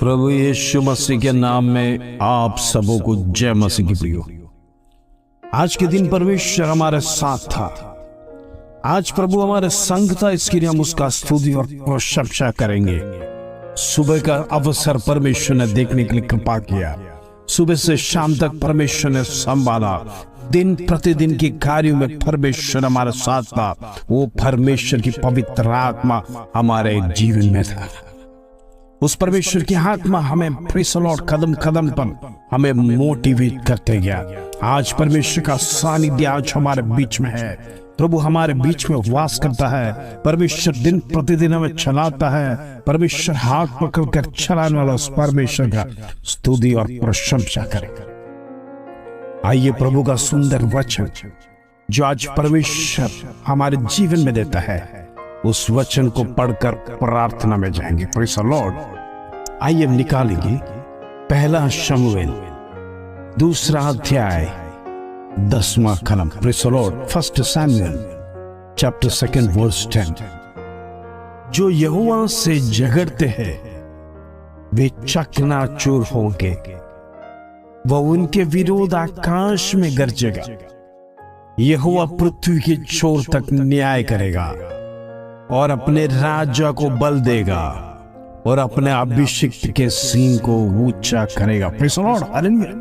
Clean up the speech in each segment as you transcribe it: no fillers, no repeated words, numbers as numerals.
प्रभु यीशु मसीह के नाम में आप सबों को जय मसीह की प्रियो। आज के दिन परमेश्वर हमारे साथ था। आज प्रभु हमारे संग था, इसके लिए हम उसका स्तुति और प्रशंसा करेंगे। सुबह का अवसर परमेश्वर ने देखने के लिए कृपा किया। सुबह से शाम तक परमेश्वर ने संभाला। दिन प्रतिदिन के कार्यों में परमेश्वर हमारे साथ था। वो परमेश्वर की पवित्र आत्मा हमारे जीवन में था। उस परमेश्वर की आत्मा हमें प्रेज़ द लॉर्ड कदम कदम पर हमें मोटिवेट करते गया। आज परमेश्वर का सानिध्य आज हमारे बीच में है। प्रभु हमारे बीच में वास करता है। परमेश्वर दिन प्रतिदिन हमें चलाता है। परमेश्वर हाथ पकड़कर चलाने वाला उस परमेश्वर का स्तुति और प्रशंसा करें। आइए प्रभु का सुंदर वचन जो आज परमेश्वर हमारे जीवन में देता है, उस वचन को पढ़कर प्रार्थना में जाएंगे। Praise the lord. आइए हम निकालेंगे पहला शमूएल 2 अध्याय 10वां कलम। Praise the lord. 1 Samuel chapter 2 verse 10। जो यहोवा से झगड़ते हैं वे चकनाचूर होंगे, वह उनके विरोध आकाश में गरजेगा। यहोवा पृथ्वी के छोर तक न्याय करेगा और अपने राजा को बल देगा और अपने अभिषिक्त के सींग को ऊंचा करेगा। Praise the lord. Hallelujah.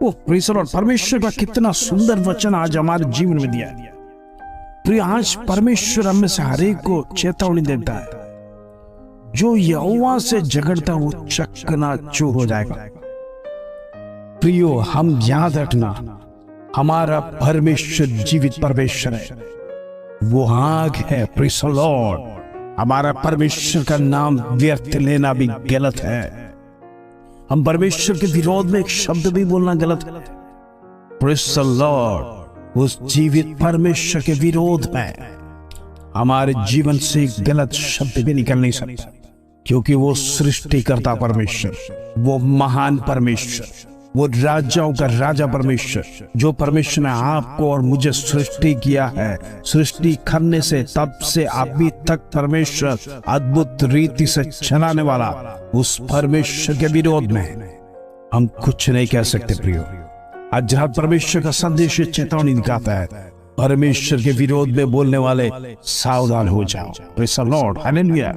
O praise the lord. परमेश्वर का कितना सुंदर वचन आज हमारे जीवन में दिया है। प्रिय, आज परमेश्वर हम में से हर एक को चेतावनी देता है। जो यहोवा से झगड़ता वो चकनाचूर हो जाएगा। प्रियो, हम याद रखना, हमारा परमेश्वर जीवित परमेश्वर है। वो आग है। Praise the Lord. हमारा परमेश्वर का नाम व्यर्थ लेना भी गलत है। हम परमेश्वर के विरोध में एक शब्द भी बोलना गलत है। Praise the Lord. उस जीवित परमेश्वर के विरोध में हमारे जीवन से एक गलत शब्द भी निकल नहीं सकता, क्योंकि वो सृष्टिकर्ता परमेश्वर, वो महान परमेश्वर, वो राजाओं का राजा परमेश्वर, जो परमेश्वर ने आपको और मुझे सृष्टि किया है, सृष्टि करने से तब से अभी तक परमेश्वर अद्भुत रीति से चलाने वाला, उस परमेश्वर के विरोध में हम कुछ नहीं कह सकते। प्रियो, आज जहां परमेश्वर का संदेश चेतावनी दिखाता है, परमेश्वर के विरोध में बोलने वाले सावधान हो जाओ। Praise the lord. हालेलुया।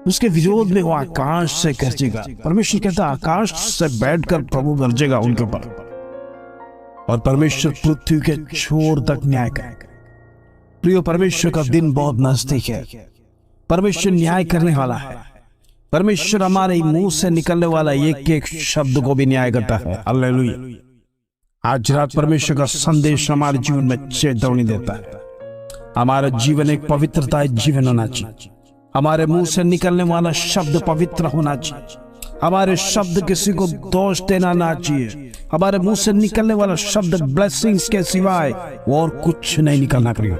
उसके विरोध में वो आकाश से गरजेगा। परमेश्वर कहता है आकाश से बैठकर प्रभु गरजेगा उनके ऊपर, और परमेश्वर पृथ्वी के छोर तक न्याय करेगा। प्रियो, परमेश्वर का दिन बहुत नजदीक है। परमेश्वर न्याय करने वाला है। परमेश्वर हमारे मुंह से निकलने वाला एक एक शब्द को भी न्याय करता है। हालेलुया। आज रात परमेश्वर का संदेश हमारे जीवन में चेतावनी देता है। हमारा जीवन एक पवित्रता जीवन होना चाहिए। हमारे मुंह से निकलने वाला शब्द पवित्र होना चाहिए। हमारे शब्द किसी को दोष देना ना चाहिए। हमारे मुंह से निकलने वाला शब्द ब्लेसिंग्स के सिवाय और कुछ नहीं निकलना चाहिए।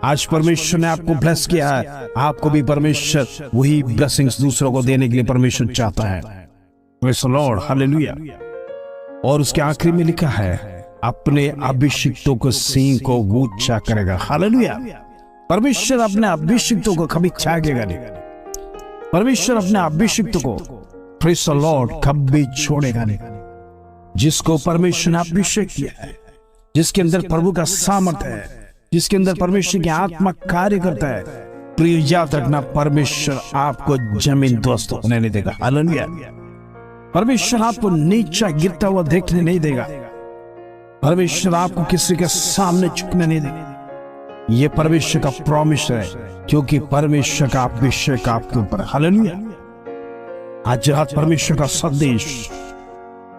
आज परमेश्वर ने आपको ब्लेस किया है, आपको भी परमेश्वर वही ब्लेसिंग्स दूसरों को देने के लिए परमेश्वर चाहता है। Praise the lord. हालेलुया। और उसके आखिरी में लिखा है अपने अभिषिक्तों को सींग को ऊंचा करेगा। हालेलुया। परमेश्वर अपने अभिषिक्तों को कभी त्यागेगा नहीं। परमेश्वर अपने अभिषिक्तों को, प्रेज़ द लॉर्ड, कभी छोड़ेगा नहीं। जिसको परमेश्वर ने अभिषेक किया है, जिसके अंदर प्रभु का सामर्थ्य है, जिसके अंदर परमेश्वर की आत्मा कार्य करता है, प्रिय याद रखना, परमेश्वर आपको जमीन दोस्त होने नहीं देगा। हालेलुया। परमेश्वर आपको नीचा गिरता हुआ देखने नहीं देगा। परमेश्वर आपको किसी के सामने झुकने नहीं देगा। ये परमेश्वर का प्रॉमिस है, क्योंकि परमेश्वर का अभिषेक आपके ऊपर। हालेलुया। आज रात परमेश्वर का संदेश,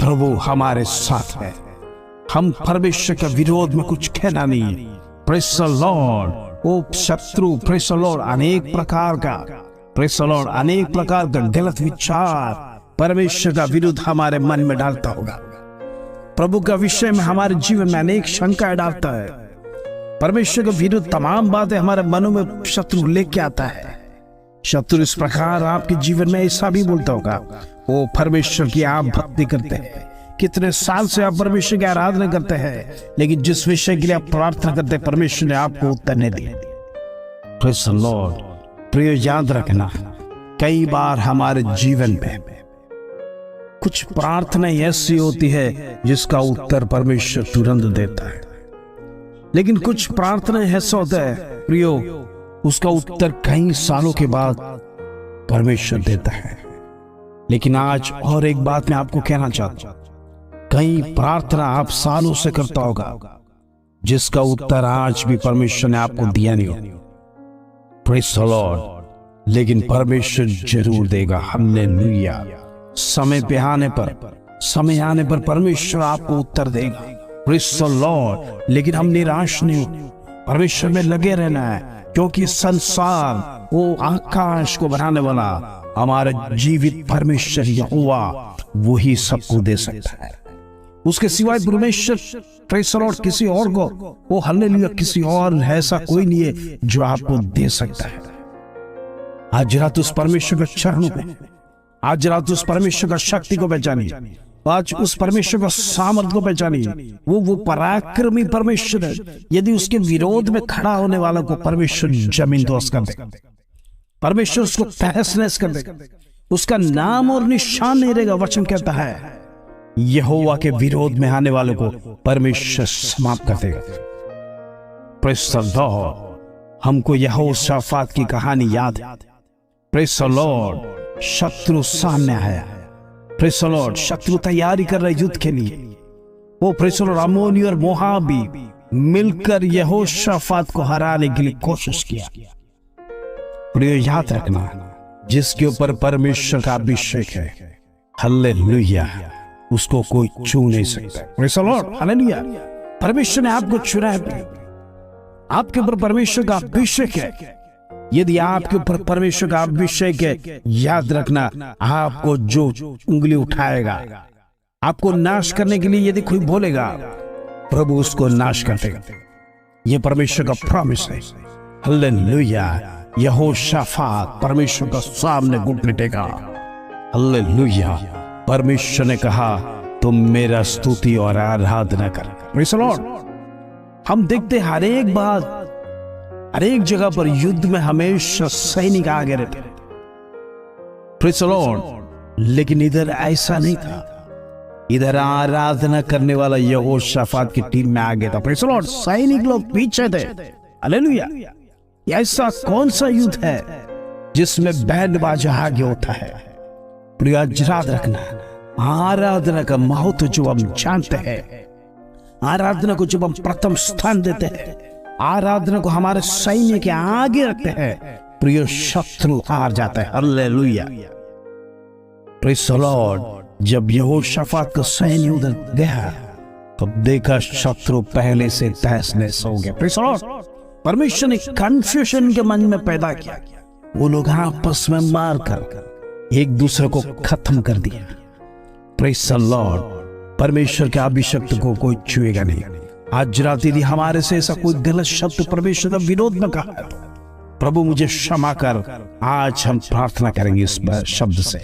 प्रभु हमारे साथ है। हम परमेश्वर के विरोध में कुछ कहना नहीं। Praise the Lord. ओ शत्रु, प्रेज़ द लॉर्ड, अनेक प्रकार का, प्रेज़ द लॉर्ड, अनेक प्रकार का गलत विचार परमेश्वर का विरुद्ध हमारे मन में डालता होगा। प्रभु का विषय में हमारे जीवन में अनेक शंका डालता है। परमेश्वर के विरुद्ध तमाम बातें हमारे मनों में शत्रु लेके आता है। शत्रु इस प्रकार आपके जीवन में ऐसा भी बोलता होगा, वो परमेश्वर की आप भक्ति करते हैं, कितने साल से आप परमेश्वर की आराधना करते हैं, लेकिन जिस विषय के लिए आप प्रार्थना करते हैं परमेश्वर ने आपको उत्तर नहीं दिया। Praise the Lord. प्रिय, याद रखना, कई बार हमारे जीवन में कुछ प्रार्थना ऐसी होती है जिसका उत्तर परमेश्वर तुरंत देता है, लेकिन कुछ प्रार्थना ऐसा होता है प्रियो, उसका उत्तर कई सालों के बाद परमेश्वर देता है। लेकिन आज और एक बात मैं आपको कहना चाहता हूं, कई प्रार्थना आप सालों से करता होगा जिसका उत्तर आज भी परमेश्वर ने आपको दिया नहीं हो। Praise the Lord. लेकिन परमेश्वर जरूर देगा। हालेलुया। समय पे आने पर, समय आने पर परमेश्वर आपको उत्तर देगा। Praise the Lord. लेकिन हम निराश नहीं हो, परमेश्वर में लगे रहना है, क्योंकि संसार, वो आकाश को बनाने वाला हमारा जीवित परमेश्वर यहोवा वही सबको दे सकता है। उसके सिवाय परमेश्वर, प्रेज़ द लॉर्ड, किसी और को, वो हालेलुया, किसी और ऐसा कोई नहीं है जो आपको दे सकता है। आज रात उस परमेश्वर के चरणों में, आज रात उस परमेश्वर का शक्ति को पहचानिए, आज उस परमेश्वर का सामर्थ को पहचानिए। वो पराक्रमी परमेश्वर है। यदि उसके विरोध में खड़ा होने वालों को परमेश्वर जमीन दोस्त कर देगा, परमेश्वर उसको तहस नहस कर देगा, उसका नाम और निशान नहीं रहेगा। वचन कहता है यहोवा के विरोध में आने वालों को परमेश्वर समाप्त कर देगा। Praise the Lord. हमको यहोशाफात की कहानी याद है। Praise the Lord. शत्रु सामने आया, प्रेज़ द लॉर्ड, शत्रु तैयारी कर रहे युद्ध के लिए। वो प्रेज़ द लॉर्ड, अम्मोनी और मोआबी मिलकर यहोशाफात को हराने के लिए कोशिश किया। प्रिय, याद रखना, जिसके ऊपर परमेश्वर का अभिषेक है, हालेलुया, उसको कोई छू नहीं सकता। Praise the lord, hallelujah. परमेश्वर ने आपको चुना है, आपके ऊपर परमेश्वर का अभिषेक है। यदि आपके ऊपर परमेश्वर का अभिषेक है, याद रखना, आपको जो उंगली उठाएगा, आपको नाश करने के लिए यदि कोई बोलेगा, प्रभु उसको नाश कर देगा। यह परमेश्वर का प्रॉमिस है। हालेलुया। यहोशाफात परमेश्वर का सामने घुटने टेका। हालेलुया। परमेश्वर ने कहा तुम मेरा स्तुति और आराधना कर। Praise the Lord. हम देखते हर एक बात, हर एक जगह पर युद्ध में हमेशा सैनिक आगे रहते। Praise the Lord. लेकिन इधर ऐसा नहीं था। इधर आराधना करने वाला यहोशाफात की टीम में आगे था। Praise the Lord. सैनिक लोग पीछे थे। हालेलुया। ऐसा कौन सा युद्ध है जिसमें बैंड बाजा आगे होता है? प्रिय, याद रखना, आराधना का महत्व जो हम जानते हैं, आराधना को जब हम प्रथम स्थान देते हैं, आराधना को हमारे सैन्य के आगे रखते हैं, प्रिय, शत्रु हार जाता है। हालेलुया। Praise the Lord. जब यहोशाफात का सैन्य उधर गया तो देखा शत्रु पहले से तहस नहस हो गया। Praise the lord. परमेश्वर ने कंफ्यूजन के मन में पैदा किया। वो लोग आपस में मारकर एक दूसरे को खत्म कर दिया। Praise the lord. परमेश्वर के अभिषिक्त को कोई छुएगा नहीं। आज रात यदि हमारे से ऐसा कोई गलत शब्द परमेश्वर का विरोध में कहा है, प्रभु मुझे क्षमा कर। आज हम प्रार्थना करेंगे इस शब्द से,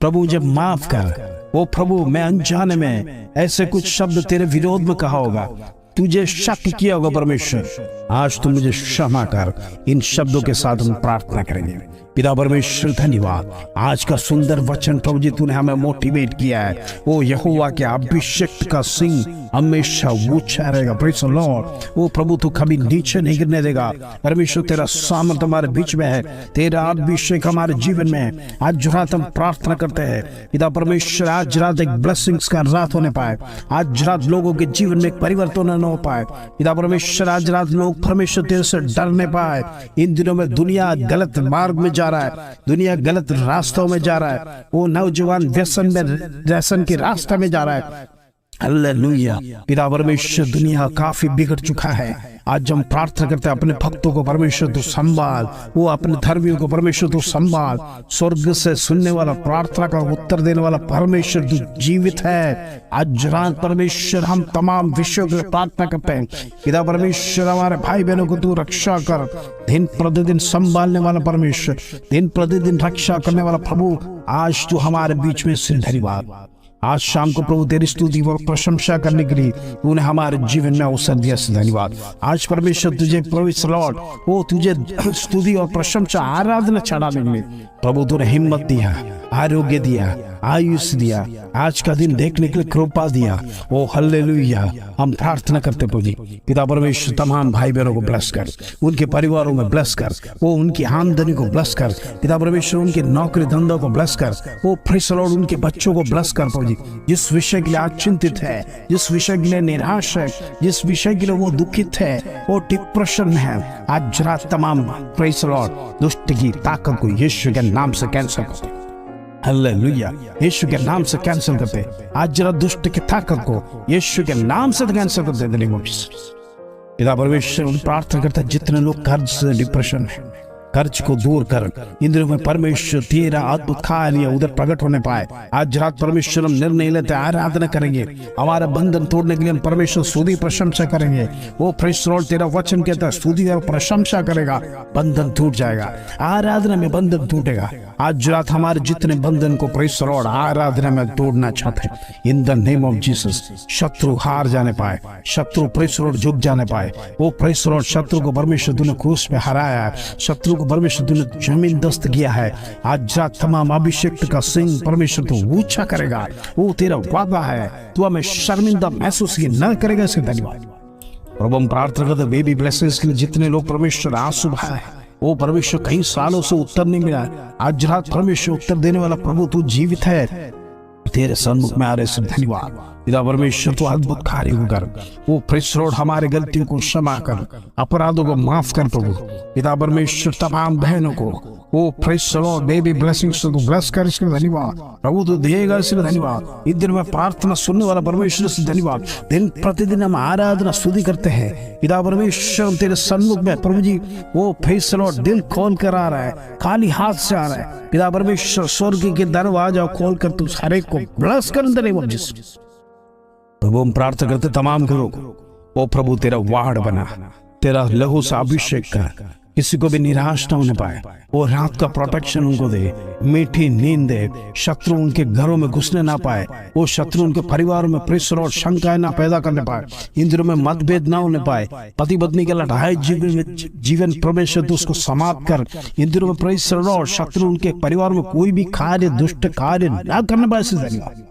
प्रभु मुझे माफ कर। वो प्रभु, मैं अनजाने में ऐसे कुछ शब्द तेरे विरोध में कहा होगा, तुझे शक किया होगा परमेश्वर, आज तू मुझे क्षमा कर। इन शब्दों के साथ हम प्रार्थना करेंगे। पिता परमेश्वर, धन्यवाद। आज का सुंदर वचन प्रभु जी तूने हमें मोटिवेट किया है। वो यहोवा के अभिषेक का सिंह हमेशा ऊंचा रहेगा। Praise the Lord. वो प्रभु तू कभी नीचे नहीं गिरने देगा। परमेश्वर, तेरा सामर्थ हमारे बीच में है, तेरा अभिषेक हमारे जीवन में है। आज रात हम प्रार्थना करते हैं पिता परमेश्वर, आज रात एक ब्लेसिंग्स का रात होने पाए। आज रात लोगों के जीवन में एक परिवर्तन न हो पाए। पिता परमेश्वर, आज रात लोग परमेश्वर तेरे से डरने पाए। इन दिनों में दुनिया गलत मार्ग में जा रहा है, दुनिया गलत रास्तों में जा रहा है। वो नौजवान व्यसन के रास्ते में जा रहा है। हालेलुया। पिता परमेश्वर, दुनिया काफी बिगड़ चुका है। आज हम प्रार्थना करते हैं, अपने भक्तों को परमेश्वर तू संभाल, वो अपने धर्मियों को परमेश्वर तू संभाल। स्वर्ग से सुनने वाला, प्रार्थना का उत्तर देने वाला परमेश्वर तू जीवित है। आज रात परमेश्वर हम तमाम विषयों के प्रार्थना करते हैं। पिता परमेश्वर, हमारे भाई बहनों को तू रक्षा कर। दिन प्रतिदिन संभालने वाला परमेश्वर, दिन प्रतिदिन रक्षा करने वाला प्रभु, आज तू हमारे बीच में से धन्यवाद। आज शाम को प्रभु तेरी स्तुति और प्रशंसा करने के लिए तूने हमारे जीवन में अवसर दिया। धन्यवाद। आज परमेश्वर तुझे प्रभु लॉर्ड वो तुझे स्तुति और प्रशंसा आराधना चढ़ाने के लिए प्रभु तूने हिम्मत दिया, आरोग्य दिया, आयुष दिया, आज का दिन देखने के लिए कृपा दिया। ओ हालेलुया। हम प्रार्थना करते प्रभु जी, पिता परमेश्वर तमाम भाई बहनों को ब्लेस कर, उनके परिवारों में ब्लेस कर, वो उनकी आमदनी को ब्लेस कर, पिता परमेश्वर उनके नौकरी धंधों को ब्लेस कर, वो प्रेस लॉर्ड उनके बच्चों को ब्लेस कर प्रभु जी। जिस विषय के लिए आज चिंतित है, जिस विषय के लिए निराश है, जिस विषय के लिए वो दुखित है, वो डिप्रेशन में है, आज रात तमाम प्रेस लॉर्ड दुष्ट की ताकत को यीशु के नाम से कैंसिल करते। हालेलुया। यीशु के नाम से कैंसिल करते। आज जरा दुष्ट की ताकत को यीशु के नाम से कैंसिल करते। पिता परमेश्वर प्रार्थना करता है जितने लोग कर्ज से डिप्रेशन है, कर्ज को दूर कर, इन दिनों में परमेश्वर तेरा अद्भुत कार्य उधर प्रकट होने पाए। आज रात परमेश्वर हम निर्णय लेते आराधना करेंगे, हमारा बंधन तोड़ने के लिए हम परमेश्वर स्तुति प्रशंसा करेंगे। वो प्रेस लॉर्ड तेरा वचन कहता है स्तुति और प्रशंसा करेगा, बंधन टूट जाएगा, आराधना में बंधन टूटेगा। आज रात हमारे जितने बंधन को प्रेस लॉर्ड आराधना में तोड़ना चाहते हैं, in the name of Jesus शत्रु हार जाने पाए, शत्रु प्रेस लॉर्ड झुक जाने पाए। वो प्रेस लॉर्ड शत्रु को परमेश्वर तूने क्रूस पे हराया है, शत्रु को परमेश्वर तूने जमीन दस्त किया है। आज रात तमाम अभिषेक का सिंह परमेश्वर तो ऊंचा करेगा, वो तेरा वादा है, तू हमें शर्मिंदा महसूस न करेगा। इसके धन्यवाद प्रभु। हम प्रार्थना करते बेबी ब्लेसिंग्स के लिए जितने लोग परमेश्वर आंसू बहाए हैं, वो परमेश्वर कई सालों से उत्तर नहीं मिला, आज रात परमेश्वर उत्तर देने वाला प्रभु तू जीवित है, तेरे सन्मुख में आ रहे से धन्यवाद। पिता परमेश्वर तो अद्भुत कार्य कर, वो प्रेस लॉर्ड हमारे गलतियों को क्षमा कर, अपराधों को माफ कर प्रभु। पिता परमेश्वर तमाम बहनों को वो प्रेस लॉर्ड बेबी ब्लेसिंग्स तो ब्लेस कर, इसके धन्यवाद प्रभु तू देगा, इसके धन्यवाद। इस दिन में प्रार्थना सुनने वाला परमेश्वर से धन्यवाद। दिन प्रतिदिन हम आराधना स्तुति करते हैं पिता परमेश्वर तेरे सन्मुख में प्रभु जी। वो प्रेस लॉर्ड दिल खोल कर आ रहा है, खाली हाथ से आ रहा है पिता परमेश्वर, स्वर्ग के दरवाजा खोल कर तू हर एक को ब्लेस कर प्रभु। हम प्रार्थना करते तमाम घरों को वो प्रभु तेरा वाड़ बना, तेरा लहू से अभिषेक कर, किसी को भी निराश न होने पाए, वो रात का प्रोटेक्शन उनको दे, मीठी नींद दे, शत्रु उनके घरों में घुसने ना पाए, वो शत्रु उनके परिवारों में प्रेस और शंकाएं ना पैदा करने पाए, इन दिनों में मतभेद ना होने पाए, पति पत्नी के लड़ाई जीवन परमेश्वर तो उसको समाप्त कर, इन दिनों में प्रेस और शत्रु उनके परिवार में कोई भी कार्य दुष्ट कार्य ना करने पाए।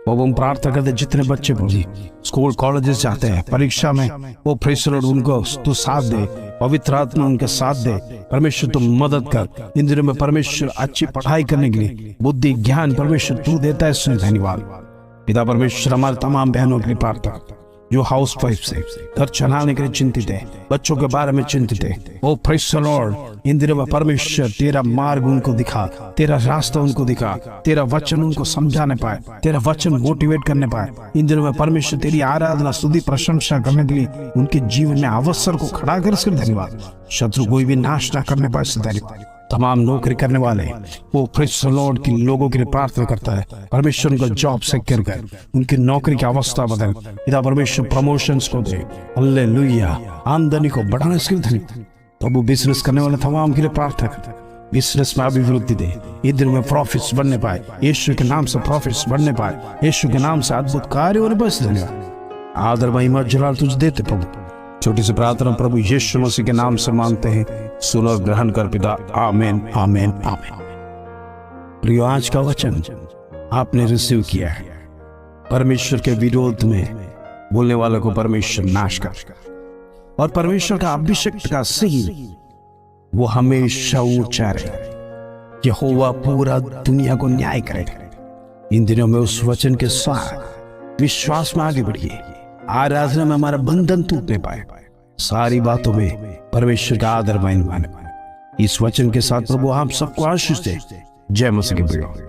वो हम प्रार्थना करते जितने बच्चे प्रभु स्कूल कॉलेजेस जाते हैं, परीक्षा में वो प्रेस लॉर्ड उनको तू साथ दे, पवित्र आत्मा उनके साथ दे, परमेश्वर तू मदद कर। इन दिनों में परमेश्वर अच्छी पढ़ाई करने के लिए बुद्धि ज्ञान परमेश्वर तू देता है, इसमें धन्यवाद। पिता परमेश्वर हमारे तमाम बहनों के लिए प्रार्थना जो हाउस वाइफ से घर चलाने के लिए चिंतित है, बच्चों के बारे में चिंतित है, ओ प्रेस द लॉर्ड इन दिनों में परमेश्वर तेरा मार्ग उनको दिखा, तेरा रास्ता उनको दिखा, तेरा वचन उनको समझाने पाए, तेरा वचन मोटिवेट करने पाए। इन दिनों में परमेश्वर तेरी आराधना स्तुति प्रशंसा करने के लिए उनके जीवन में अवसर को खड़ा कर, इसके धन्यवाद। शत्रु कोई भी नाश ना करने पाए, इसके धन्यवाद। तमाम नौकरी करने वाले वो प्रेस द लॉर्ड की लोगों के लिए प्रार्थना करता है, परमेश्वर उनको जॉब सिक्योर कर, उनकी नौकरी की अवस्था बदल, पिता परमेश्वर प्रमोशंस को दे, हालेलुया, आमदनी को बढ़ाने इसके धन्यवाद। प्रभु बिजनेस करने वाले तमाम के लिए प्रार्थना करता है, बिजनेस में अभिवृद्धि दे, इस दिन में प्रॉफिट्स बढ़ने पाए, यीशु के नाम से प्रॉफिट्स बढ़ने पाए, यीशु के नाम से अद्भुत कार्य होने पाए, धन्यवाद। आदर महिमा जलाल तुझे देते प्रभु। छोटी सी प्रार्थना प्रभु यीशु मसीह के नाम से मांगते हैं, सुन और ग्रहण कर पिता, आमीन आमीन आमीन। प्रियो, आज का वचन आपने रिसीव किया है, परमेश्वर के विरोध में बोलने वालों को परमेश्वर नाश कर, और परमेश्वर का अभिषेक का सिंह वो हमेशा ऊंचा रहे, यहोवा पूरा दुनिया को न्याय करेगा। इन दिनों में उस वचन के साथ विश्वास में आगे बढ़िए, आराधना में हमारा बंधन टूटने पाए, सारी बातों में परमेश्वर का आदर माने पाए। इस वचन के साथ प्रभु आप सबको आशीष दे। जय मसीह के प्रियो।